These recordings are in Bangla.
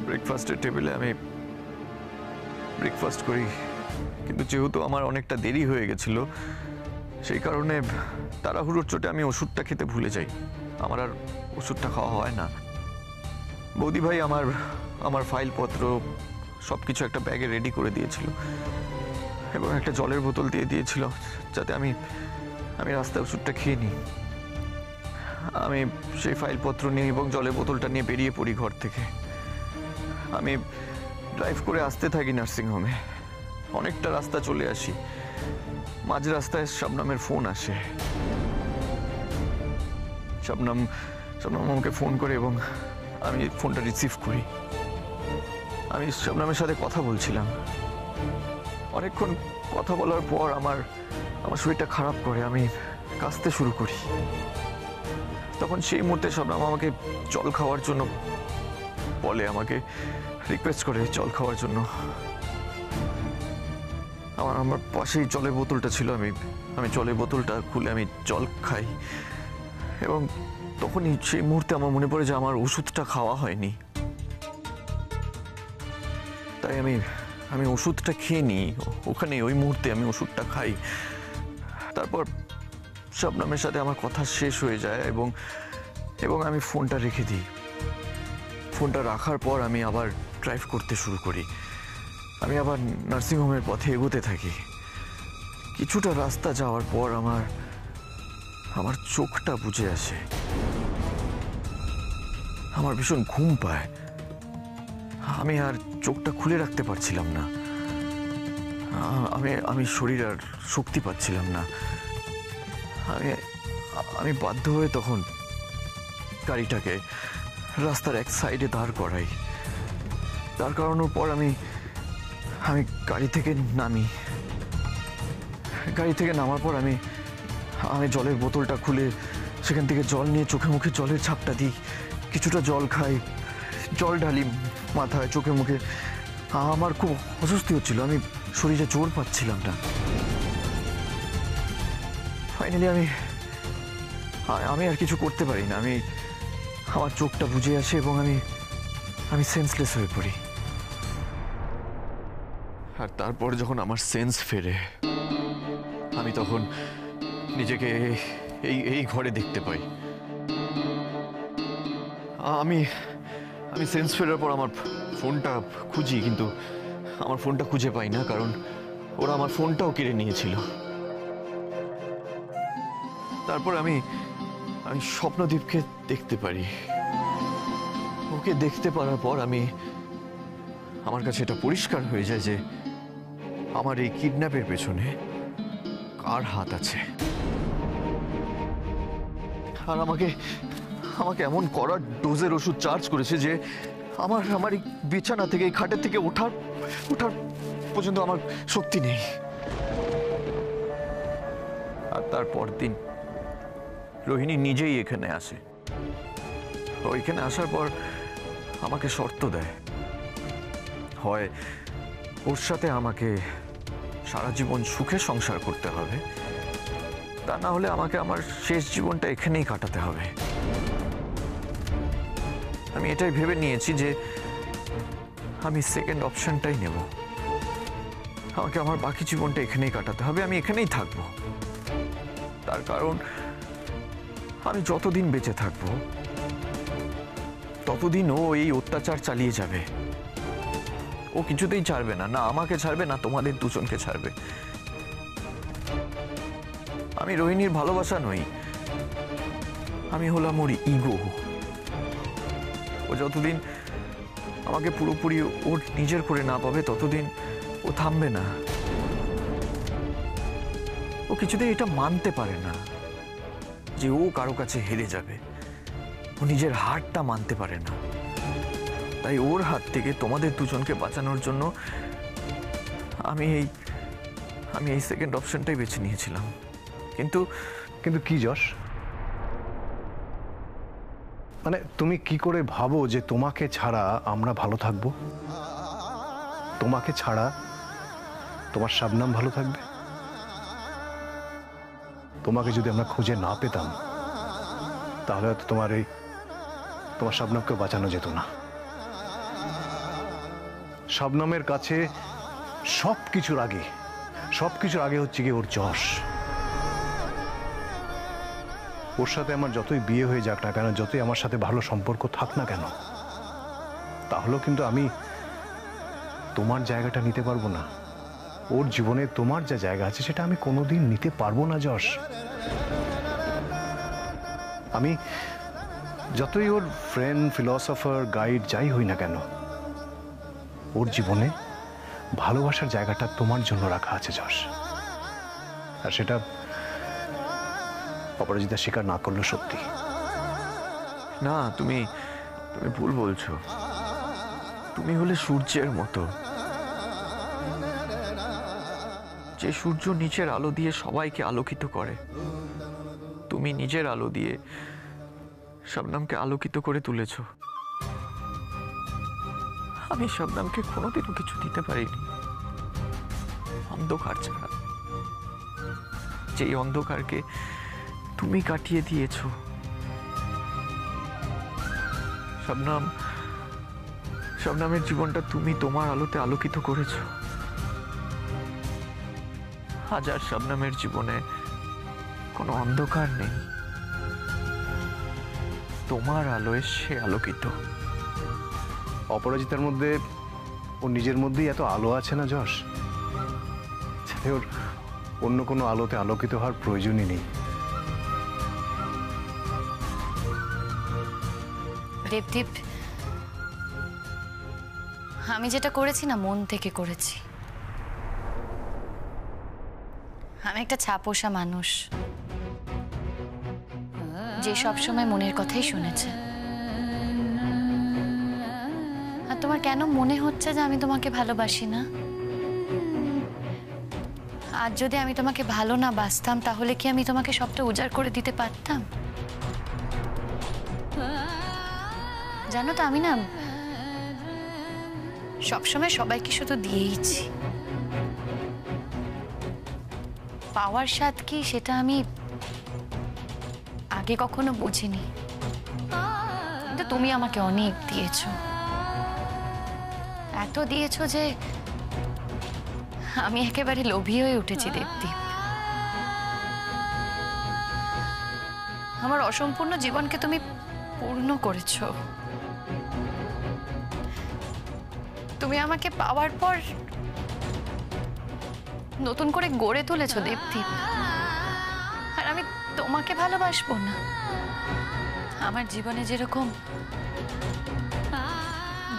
ব্রেকফাস্টের টেবিলে আমি ব্রেকফাস্ট করি, কিন্তু যেহেতু আমার অনেকটা দেরি হয়ে গেছিল সেই কারণে তাড়াহুড়োর চোটে আমি ওষুধটা খেতে ভুলে যাই। আমার আর ওষুধটা খাওয়া হয় না। বৌদি ভাই আমার ফাইলপত্র সব কিছু একটা ব্যাগে রেডি করে দিয়েছিল এবং একটা জলের বোতল দিয়ে দিয়েছিল যাতে আমি রাস্তায় ওষুধটা খেয়ে নিই। আমি সেই ফাইলপত্র নিয়ে এবং জলের বোতলটা নিয়ে বেরিয়ে পড়ি ঘর থেকে। আমি ড্রাইভ করে আসতে থাকি নার্সিংহোমে। অনেকটা রাস্তা চলে আসি, মাঝ রাস্তায় শবনমের ফোন আসে। শবনম আমাকে ফোন করে এবং আমি ফোনটা রিসিভ করি। আমি শবনমের সাথে কথা বলছিলাম। অনেকক্ষণ কথা বলার পর আমার শরীরটা খারাপ করে, আমি কাঁদতে শুরু করি। তখন সেই মুহূর্তে শবনম আমাকে জল খাওয়ার জন্য বলে, আমাকে রিকোয়েস্ট করে জল খাওয়ার জন্য। আমার পাশেই জলের বোতলটা ছিল, আমি জলের বোতলটা খুলে আমি জল খাই এবং তখনই সেই মুহূর্তে আমার মনে পড়ে যে আমার ওষুধটা খাওয়া হয়নি। তাই আমি ওষুধটা খেয়ে নিই ওখানে, ওই মুহূর্তে আমি ওষুধটা খাই। তারপর শবনমের সাথে আমার কথা শেষ হয়ে যায় এবং আমি ফোনটা রেখে দিই। ফোনটা রাখার পর আমি আবার ড্রাইভ করতে শুরু করি। আমি আবার নার্সিংহোমের পথে এগোতে থাকি। কিছুটা রাস্তা যাওয়ার পর আমার চোখটা বুজে আসে। আমার ভীষণ ঘুম পায়। আমি আর চোখটা খুলে রাখতে পারছিলাম না। আমি শরীর আর শক্তি পাচ্ছিলাম না। আমি বাধ্য হয়ে তখন গাড়িটাকে রাস্তার এক সাইডে দাঁড় করাই। দাঁড় করানোর পর আমি গাড়ি থেকে নামি। গাড়ি থেকে নামার পর আমি জলের বোতলটা খুলে সেখান থেকে জল নিয়ে চোখে মুখে জলের ছাপটা দিই। কিছুটা জল খাই, জল ঢালি মাথায়, চোখে মুখে। আমার খুব অস্বস্তি হচ্ছিল, আমি শরীরে জোর পাচ্ছিলাম না। ফাইনালি আমি আর কিছু করতে পারি না। আমার চোখটা বুজে আসে এবং আমি সেন্সলেস হয়ে পড়ি। আর তারপর যখন আমার সেন্স ফেরে, আমি তখন নিজেকে এই ঘরে দেখতে পাই। আমি সেন্স ফেরার পর আমার ফোনটা খুঁজি, কিন্তু আমার ফোনটা খুঁজে পাই না, কারণ ওরা আমার ফোনটাও কেড়ে নিয়েছিল। তারপর আমি স্বপ্নদীপকে দেখতে পারি। ওকে দেখতে পারার পর আমার কাছে এটা পরিষ্কার হয়ে যায় যে আমার এই কিডন্যাপের পেছনে কার হাত আছে। আর আমাকে এমন কড়া ডোজের ওষুধ চার্জ করেছে যে আমার এই বিছানা থেকে, এই খাটের থেকে ওঠার পর্যন্ত আমার শক্তি নেই। আর তারপর দিন রোহিণী নিজেই এখানে আসে। ওইখানে আসার পর আমাকে শর্ত দেয়, হয় ওর সাথে আমাকে সারা জীবন সুখে সংসার করতে হবে, তা না হলে আমাকে আমার শেষ জীবনটা এখানেই কাটাতে হবে। আমি এটাই ভেবে নিয়েছি যে আমি সেকেন্ড অপশনটাই নেব। আমাকে আমার বাকি জীবনটা এখানেই কাটাতে হবে, আমি এখানেই থাকবো। তার কারণ আমি যতদিন বেঁচে থাকবো ততদিন ও এই অত্যাচার চালিয়ে যাবে। ও কিছুতেই ছাড়বে না, না আমাকে ছাড়বে, না তোমাদের দুজনকে ছাড়বে। আমি রোহিণীর ভালোবাসা নই, আমি হলাম ওর ইগো। ও যতদিন আমাকে পুরোপুরি ওর নিজের করে না পাবে ততদিন ও থামবে না। ও কিছুতেই এটা মানতে পারে না যে ও কারো কাছে হেরে যাবে। ও নিজের হারটা মানতে পারে না। তাই ওর হাত থেকে তোমাদের দুজনকে বাঁচানোর জন্য আমি এই সেকেন্ড অপশনটাই বেছে নিয়েছিলাম। কিন্তু কি যশ, মানে তুমি কি করে ভাবো যে তোমাকে ছাড়া আমরা ভালো থাকবো? তোমাকে ছাড়া তোমার শবনম ভালো থাকবে? তোমাকে যদি আমরা খুঁজে না পেতাম তাহলে হয়তো তোমার শবনমকে বাঁচানো যেত না। শবনমের কাছে সব কিছুর আগে হচ্ছে কি ওর যশ। ওর সাথে আমার যতই বিয়ে হয়ে যাক না কেন, যতই আমার সাথে ভালো সম্পর্ক থাক না কেন, তাহলেও কিন্তু আমি তোমার জায়গাটা নিতে পারবো না। ওর জীবনে তোমার যা জায়গা আছে সেটা আমি কোনোদিন নিতে পারবো না যশ। আমি যতই ওর ফ্রেন্ড, ফিলসফার, গাইড যাই হই না কেন, ওর জীবনে ভালোবাসার জায়গাটা তোমার জন্য রাখা আছে যশ। আর সেটা অপরাজিতা স্বীকার না করলো সত্যি। না, তুমি ভুল বলছো। তুমি হলে সূর্যের মতো, যে সূর্য নিচের আলো দিয়ে সবাইকে আলোকিত করে। তুমি নিজের আলো দিয়ে শবনমকে আলোকিত করে তুলেছ। আমি শবনমকে কোনোদিনও কিছু দিতে পারিনি অন্ধকার ছাড়া। যেই অন্ধকারকে তুমি কাটিয়ে দিয়েছ। শবনমের জীবনটা তুমি তোমার আলোতে আলোকিত করেছ। হাজার শবনমের জীবনে কোনো অন্ধকার নেই, তোমার আলোয় সে আলোকিত। অপরাজিতার মধ্যে ওর নিজের মধ্যেই এত আলো আছে না যশ, যাতে ওর অন্য কোনো আলোতে আলোকিত হওয়ার প্রয়োজনই নেই। দেবদীপ, আমি যেটা করেছি না মন থেকে করেছি। আমি একটা ছাপোষা মানুষ যে সবসময় মনের কথাই শুনেছে। আর তোমার কেন মনে হচ্ছে যে আমি তোমাকে ভালোবাসি না? আর যদি আমি তোমাকে ভালো না বাসতাম তাহলে কি আমি তোমাকে সবটা উজাড় করে দিতে পারতাম? জানো তো, আমি না সবসময় সবাইকে শুধু দিয়েইছি। পাওয়ার স্বাদ কি সেটা আমি আগে কখনো বুঝিনি, কিন্তু তুমি আমাকে অনেক দিয়েছো। এত দিয়েছো যে আমি একেবারে লোভী হয়ে উঠেছি দেবদীপ। আমার অসম্পূর্ণ জীবনকে তুমি পূর্ণ করেছো। তুমি আমাকে পাওয়ার পর নতুন করে গড়ে তুলেছো দেবদীপ। আর আমি তোমাকে ভালোবাসবো না? আমার জীবনে যেরকম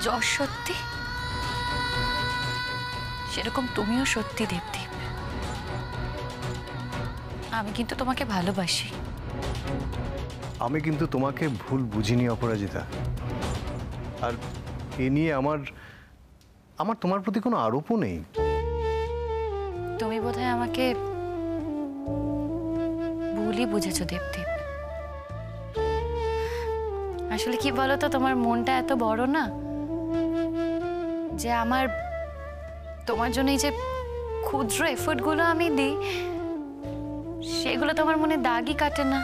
যশ সত্যি, সেরকম তুমিও সত্যি দেবদীপ। আমি কিন্তু তোমাকে ভালোবাসি। আমি কিন্তু তোমাকে ভুল বুঝিনি অপরাজিতা। আর এ নিয়ে আমার তোমার প্রতি কোনো আরোপও নেই। তুমি বোধহয় আমাকে ভুলই বুঝেছো দেবদীপ। আসলে কি বলো তো, তোমার মনটা এত বড় না যে আমার তোমার জন্য এই যে ক্ষুদ্র এফোর্ট গুলো আমি দিই সেগুলো তোমার মনে দাগই কাটে না।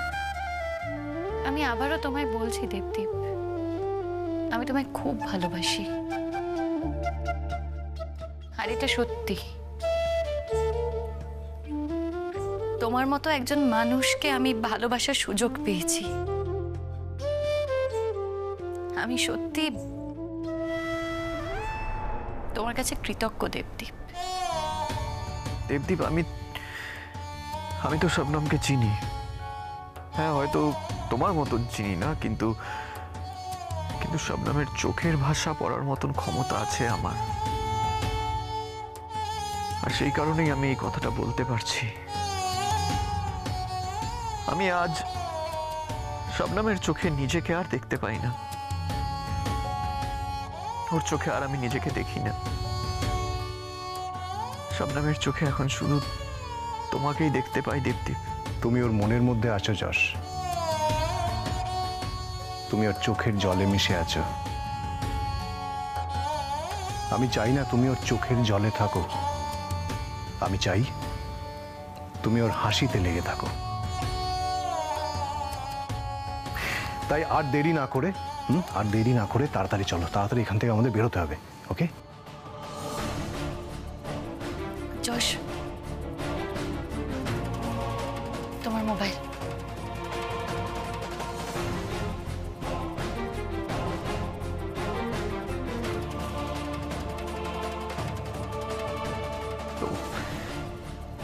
আমি আবারও তোমায় বলছি দেবদীপ, আমি তোমায় খুব ভালোবাসি। আর এটা সত্যি। তোমার মতো একজন মানুষকে আমি ভালোবাসার সুযোগ পেয়েছি। আমি সত্যি তোমার কাছে কৃতজ্ঞ দেবদীপ। দেবদীপ, আমি তো শবনমকে চিনি। হ্যাঁ, হয়তো তোমার মতন চিনি না, কিন্তু শবনমের চোখের ভাষা পড়ার মতন ক্ষমতা আছে আমার। আর সেই কারণেই আমি এই কথাটা বলতে পারছি। আমি আজ শবনমের চোখে নিজেকে আর দেখতে পাই না। ওর চোখে আর আমি নিজেকে দেখি না। শবনমের চোখে এখন শুধু তোমাকেই দেখতে পাই দেবদীপ। তুমি ওর মনের মধ্যে আছো যশ, তুমি ওর চোখের জলে মিশে আছো। আমি চাই না তুমি ওর চোখের জলে থাকো, আমি চাই তুমি ওর হাসিতে লেগে থাকো। তাই আর দেরি না করে তাড়াতাড়ি চলো, তাড়াতাড়ি এখান থেকে আমাদের বেরোতে হবে। ওকে? যশ, তোমার মোবাইল।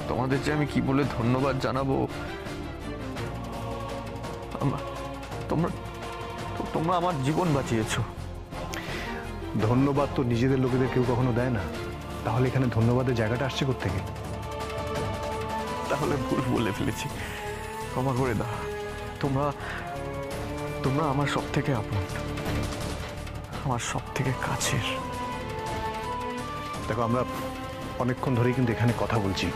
তোমাদের যে আমি কি বলে ধন্যবাদ জানাবো। তোমরা তোমরা আমার জীবন বাঁচিয়েছো। ধন্যবাদ তো নিজেদের লোকেদের কেউ কখনো দেয় না, তাহলে এখানে ধন্যবাদের জায়গাটা আসছে কোত্থেকে? তাহলে ভুল বলে ফেলেছি, ক্ষমা করে দাও। তোমরা তোমরা আমার সব থেকে আপন, আমার সব থেকে কাছের। দেখো, আমরা অনেকক্ষণ ধরেই কিন্তু এখানে কথা বলছি,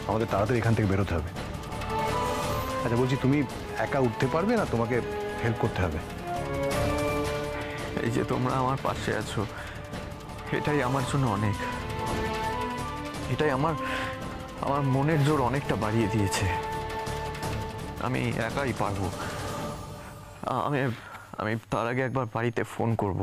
আমাদের তাড়াতাড়ি এখান থেকে বেরোতে হবে। আচ্ছা বলছি, তুমি একা উঠতে পারবে না তোমাকে হেল্প করতে হবে? এই যে তোমরা আমার পাশে আছো, এটাই আমার জন্য অনেক। এটাই আমার আমার মনের জোর অনেকটা বাড়িয়ে দিয়েছে। আমি একাই পারবো। আমি আমি তার আগে একবার বাড়িতে ফোন করব।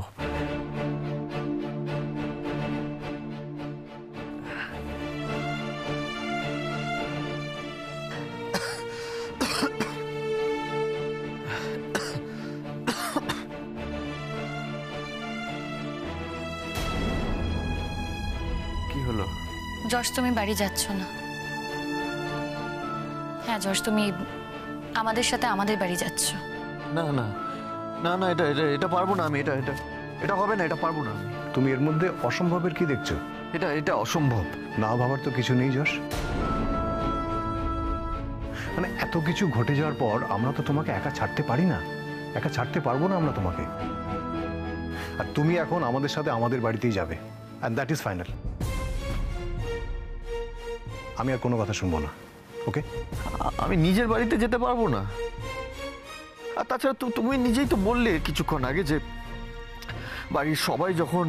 কি হলো? যশ, তুমি বাড়ি যাচ্ছ না? হ্যাঁ যশ, তুমি আমাদের সাথে আমাদের বাড়ি যাচ্ছ। না না না না, এটা এটা এটা পারবো না আমি। এটা এটা এটা হবে না, এটা পারবো না আমি। তুমি এর মধ্যে অসম্ভবের কি দেখছো? এটা এটা অসম্ভব। না ভাবার তো কিছু নেই যশ। মানে এত কিছু ঘটে যাওয়ার পর আমরা তো তোমাকে একা ছাড়তে পারি না, একা ছাড়তে পারবো না আমরা তোমাকে। আর তুমি এখন আমাদের সাথে আমাদের বাড়িতেই যাবে, অ্যান্ড দ্যাট ইজ ফাইনাল। আমি আর কোনো কথা শুনবো না, ওকে? আমি নিজের বাড়িতে যেতে পারবো না। আর তাছাড়া তুমি নিজেই তো বললে কিছুক্ষণ আগে যে বাড়ির সবাই যখন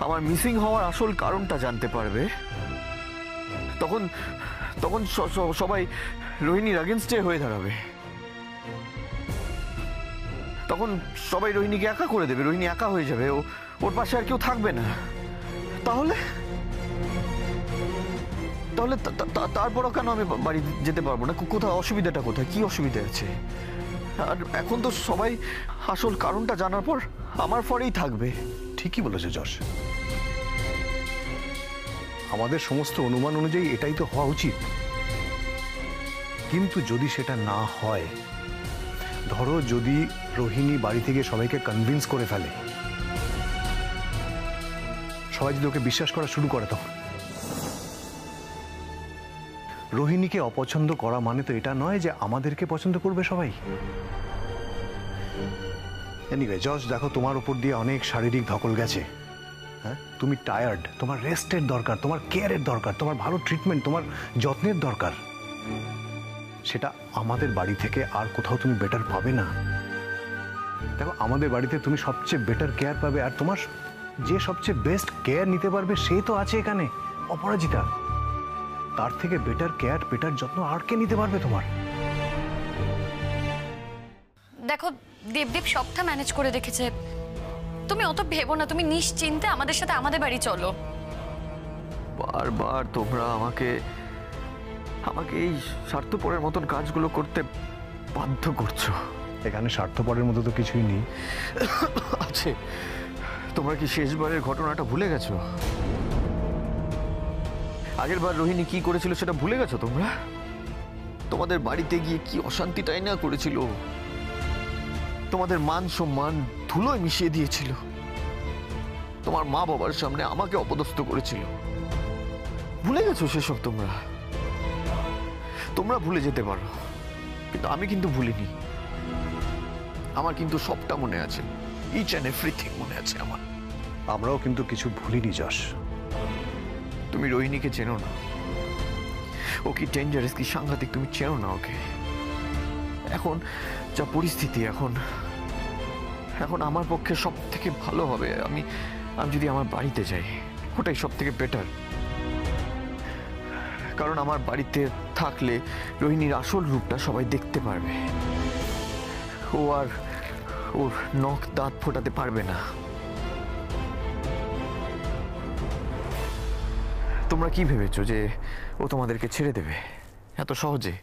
আমার মিসিং হওয়ার আসল কারণটা জানতে পারবে, তখন তখন সবাই রোহিণীর এগেনস্টে হয়ে দাঁড়াবে। তখন সবাই রোহিণীকে একা করে দেবে, রোহিণী একা হয়ে যাবে, ওর পাশে আর কেউ থাকবে না। তাহলে তাহলে তারপরও কেন আমি বাড়ি যেতে পারবো না? কোথায় অসুবিধাটা, কোথায় কি অসুবিধা আছে? আর এখন তো সবাই আসল কারণটা জানার পর আমার পরেই থাকবে। ঠিকই বলেছে যশ, আমাদের সমস্ত অনুমান অনুযায়ী এটাই তো হওয়া উচিত। কিন্তু যদি সেটা না হয়, ধরো যদি রোহিণী বাড়ি থেকে সবাইকে কনভিন্স করে ফেলে, সবাই যদি ওকে বিশ্বাস করা শুরু করে, তখন রোহিণীকে অপছন্দ করা মানে তো এটা নয় যে আমাদেরকে পছন্দ করবে সবাই। এনিওয়ে যশ, দেখো তোমার উপর দিয়ে অনেক শারীরিক ধকল গেছে। হ্যাঁ, তুমি টায়ার্ড, তোমার রেস্টের দরকার, তোমার কেয়ারের দরকার, তোমার ভালো ট্রিটমেন্ট, তোমার যত্নের দরকার। সেটা আমাদের বাড়ি থেকে আর কোথাও তুমি বেটার পাবে না। দেখো, আমাদের বাড়িতে তুমি সবচেয়ে বেটার কেয়ার পাবে, আর তোমার যে সবচেয়ে বেস্ট কেয়ার নিতে পারবে সে তো আছে এখানে, অপরাজিতা। তার থেকে বেটার কেয়ার, বেটার যত্ন আর কে নিতে পারবে তোমার? দেখো, দেবদীপ সবটা ম্যানেজ করে রেখেছে, তুমি অত ভেবো না। তুমি নিশ্চিন্তে আমাদের সাথে আমাদের বাড়ি চলো। বারবার তোমরা আমাকে আমাকে এই স্বার্থপরের মতন কাজগুলো করতে বাধ্য করছো। এখানে স্বার্থপরের মতো তো কিছুই নেই। আছে। তোমরা কি শেষবারের ঘটনাটা ভুলে গেছো? আগের বার রোহিণী কি করেছিল সেটা ভুলে গেছো তোমরা? তোমাদের বাড়িতে গিয়ে কি অশান্তিটাই না করেছিল, তোমাদের মান সম্মান ধুলোয় মিশিয়ে দিয়েছিল, তোমার মা বাবার সামনে আমাকে অপদস্থ করেছিল। ভুলে গেছো সেসব? তোমরা ভুলে যেতে পারো, কিন্তু আমি কিন্তু ভুলিনি। আমার কিন্তু সবটা মনে আছে, ইচ অ্যান্ড এভরিথিং মনে আছে আমার। আমরাও কিন্তু কিছু ভুলিনি যশ। তুমি রোহিণীকে চেনো না, ও কি ডেঞ্জারাস, কি সাংঘাতিক, তুমি চেনো না ওকে। এখন যা পরিস্থিতি, এখন আমার পক্ষে সব থেকে ভালো হবে আমি যদি আমার বাড়িতে যাই, ওটাই সব থেকে বেটার। কারণ আমার বাড়িতে থাকলে রোহিণীর আসল রূপটা সবাই দেখতে পারবে। ও আর ওর নখ দাঁত ফোটাতে পারবে না। তোমরা কি ভেবেছো যে ও তোমাদেরকে ছেড়ে দেবে এত সহজে?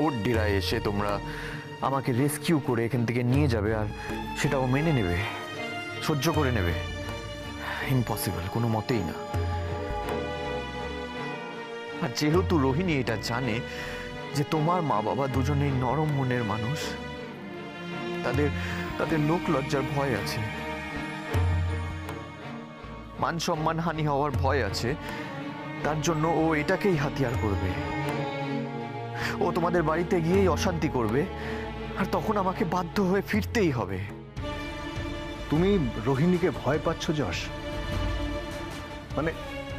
ওর ডেরায় এসে তোমরা আমাকে রেস্কিউ করে এখান থেকে নিয়ে যাবে আর সেটা ও মেনে নেবে, সহ্য করে নেবে? ইম্পসিবল, কোনো মতেই না। আর যেহেতু রোহিণী এটা জানে যে তোমার মা বাবা দুজনেই নরম মনের মানুষ, তাদের তাদের লোক লজ্জার ভয় আছে, মান সম্মান হানি হওয়ার ভয় আছে, তার জন্য ও এটাকেই হাতিয়ার করবে। ও তোমাদের বাড়িতে গিয়েই অশান্তি করবে আর তখন আমাকে বাধ্য হয়ে ফিরতেই হবে। তুমি রোহিণীকে ভয় পাচ্ছ যশ? মানে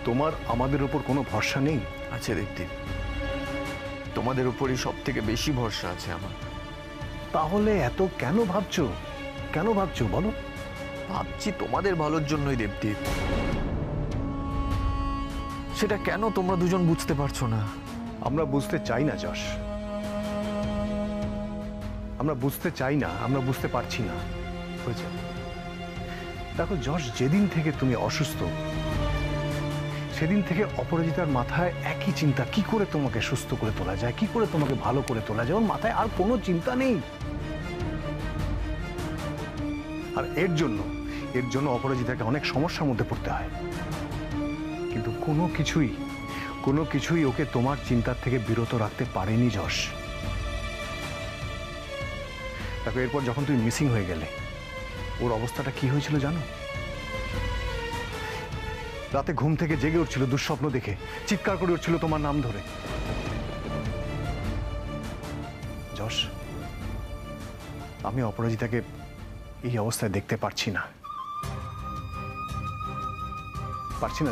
তোমার আমাদের উপর কোনো ভরসা নেই? আছে দীপ্তি, তোমাদের উপরই সব থেকে বেশি ভরসা আছে আমার। তাহলে এত কেন ভাবছো? কেন ভাবছো বলো? ভাবছি তোমাদের ভালোর জন্যই দীপ্তি। সেটা কেন তোমরা দুজন বুঝতে পারছো না? আমরা বুঝতে চাই না যশ, আমরা বুঝতে চাই না, আমরা বুঝতে পারছি না। হয়েছে দেখো যশ, যেদিন থেকে তুমি অসুস্থ সেদিন থেকে অপরাজিতার মাথায় একই চিন্তা, কি করে তোমাকে সুস্থ করে তোলা যায়, কি করে তোমাকে ভালো করে তোলা যায়। ওর মাথায় আর কোনো চিন্তা নেই। আর এর জন্য অপরাজিতাকে অনেক সমস্যার মধ্যে পড়তে হয়। কিন্তু কোনো কিছুই ওকে তোমার চিন্তার থেকে বিরত রাখতে পারেনি যশ। দেখো এরপর যখন তুমি মিসিং হয়ে গেলে ওর অবস্থাটা কি হয়েছিল জানো? রাতে ঘুম থেকে জেগে উঠছিল দুঃস্বপ্ন দেখে, চিৎকার করে উঠছিল তোমার নাম ধরে। যশ, আমি অপরাজিতাকে এই অবস্থায় দেখতে পারছি না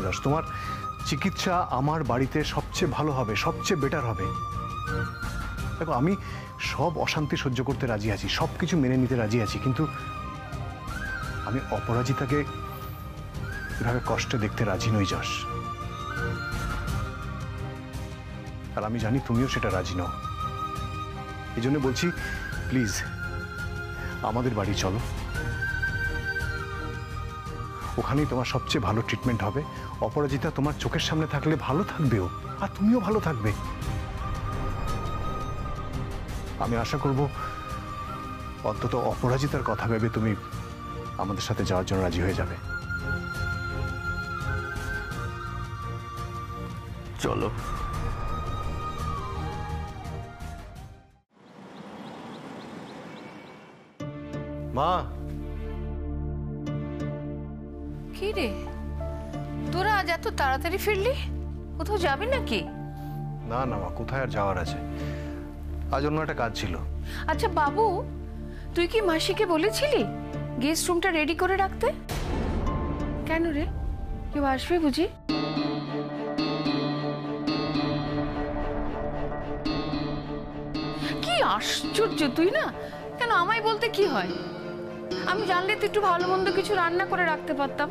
যশ। তোমার চিকিৎসা আমার বাড়িতে সবচেয়ে ভালো হবে, সবচেয়ে বেটার হবে। দেখো আমি সব অশান্তি সহ্য করতে রাজি আছি, সবকিছু মেনে নিতে রাজি আছি, কিন্তু আমি অপরাজিতাকে এভাবে কষ্টে দেখতে রাজি নই যশ। আর আমি জানি তুমিও সেটা রাজি নও। এই জন্য বলছি, প্লিজ আমাদের বাড়ি চলো, ওখানেই তোমার সবচেয়ে ভালো ট্রিটমেন্ট হবে। অপরাজিতা তোমার চোখের সামনে থাকলে ভালো থাকবেও, আর তুমিও ভালো থাকবে। আমি আশা করব অন্তত অপরাজিতার কথা ভেবে তুমি আমাদের সাথে যাওয়ার জন্য রাজি হয়ে যাবে। চলো। মা, কি রে, তোরা আজ এত তাড়াতাড়ি ফিরলি? কোথাও যাবি নাকি? না না মা, কোথায় আর যাওয়ার আছে, আজ অন্য একটা কাজ ছিল। আচ্ছা বাবু, তুই কি মাসিকে বলেছিলি গেস্ট রুমটা রেডি করে রাখতে? কেন রে, কেউ আসবে বুঝি? কি আশ্চর্য তুই না, কেন আমায় বলতে কি হয়? আমি জানলে তো একটু ভালো মন্দ কিছু রান্না করে রাখতে পারতাম।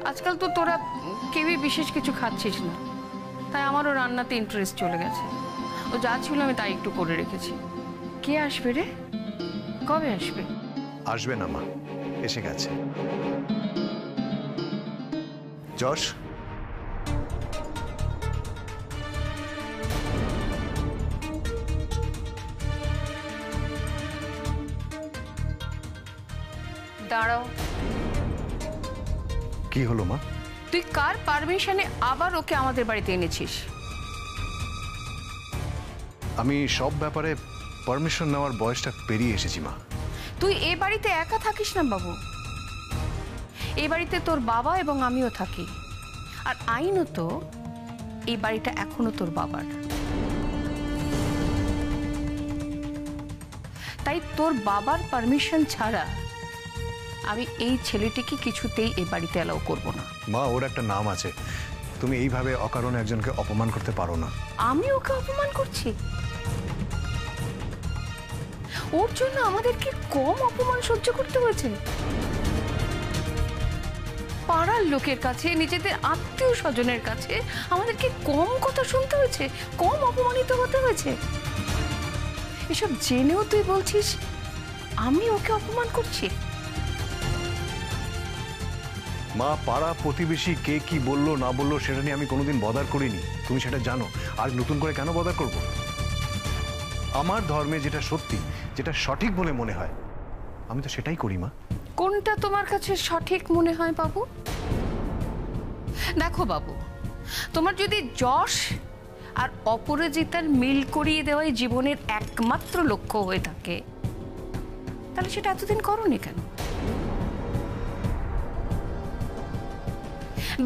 আজকাল তো তোরা কেউই বিশেষ কিছু খাচ্ছিস না, তাই আমারও রান্নাতে ইন্টারেস্ট চলে গেছে। ও যা ছিল আমি তাই একটু করে রেখেছি। কে আসবে রে, কবে আসবে? আসবে না মা, এসে গেছে। যশ, দাঁড়াও, কি হলো মা? তুই কার পারমিশনে আবার ওকে আমাদের বাড়িতে এনেছিস? আমি সব ব্যাপারে পারমিশন নেওয়ার বয়সটা পেরিয়ে এসেছি মা। তুই এ বাড়িতে একা থাকিস না বাবু, এই বাড়িতে তোর বাবা এবং আমিও থাকি। আর আইনত এই বাড়িটা এখনো তোর বাবার। তাই তোর বাবার পারমিশন ছাড়া আমি এই ছেলেটিকে কিছুতেই এই বাড়িতে অ্যালাউ করব না। মা, ওর একটা নাম আছে, তুমি এইভাবে অকারণে একজনকে অপমান করতে পারো না। আমি ওকে অপমান করছি? ওর জন্য আমাদেরকে কম অপমান সহ্য করতে হয়েছে? পাড়ার লোকের কাছে, নিজেদের আত্মীয় স্বজনের কাছে আমাদেরকে কম কথা শুনতে হয়েছে, কম অপমানিত হতে হয়েছে? এসব জেনেও তুই বলছিস আমি ওকে অপমান করছি? মা, পাড়া প্রতিবেশী কে কি বললো না বললো সেটা নিয়ে আমি কোনোদিন বদার করিনি, তুমি সেটা জানো। আর নতুন করে কেন বদার করব? আমার ধর্মে যেটা সত্যি, যেটা সঠিক বলে মনে হয়, আমি তো সেটাই করি মা। কোনটা তোমার কাছে সঠিক মনে হয় বাবু? দেখো বাবু, তোমার যদি যশ আর অপরাজিতার মিল করিয়ে দেওয়াই জীবনের একমাত্র লক্ষ্য হয়ে থাকে, তাহলে সেটা এতদিন করোনি কেন?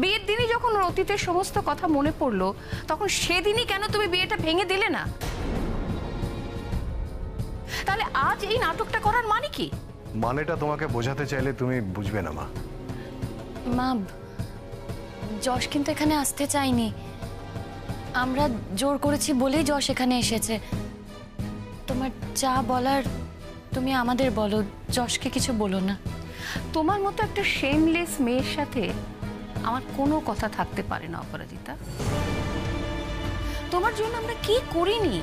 বিয়ের দিনই যখন ওর অতীতের সমস্ত কথা মনে পড়লো, তখন সেদিনই কেন তুমি বিয়েটা ভেঙে দিলে না? তাহলে আজ এই নাটকটা করার মানে কি? মানেটা তোমাকে বোঝাতে চাইলে তুমি বুঝবে না মা। মা, যশ কিন্তু এখানে আসতে চাইনি। আমরা জোর করেছি বলেই যশ এখানে এসেছে। তোমার যা বলার তুমি আমাদের বলো, যশকে কিছু বলো না। তোমার মতো একটা শেমলেস মেয়ের সাথে আমার কোনো কথা থাকতে পারে না অপরাজিতা। তোমার জন্য আমরা কি করিনি?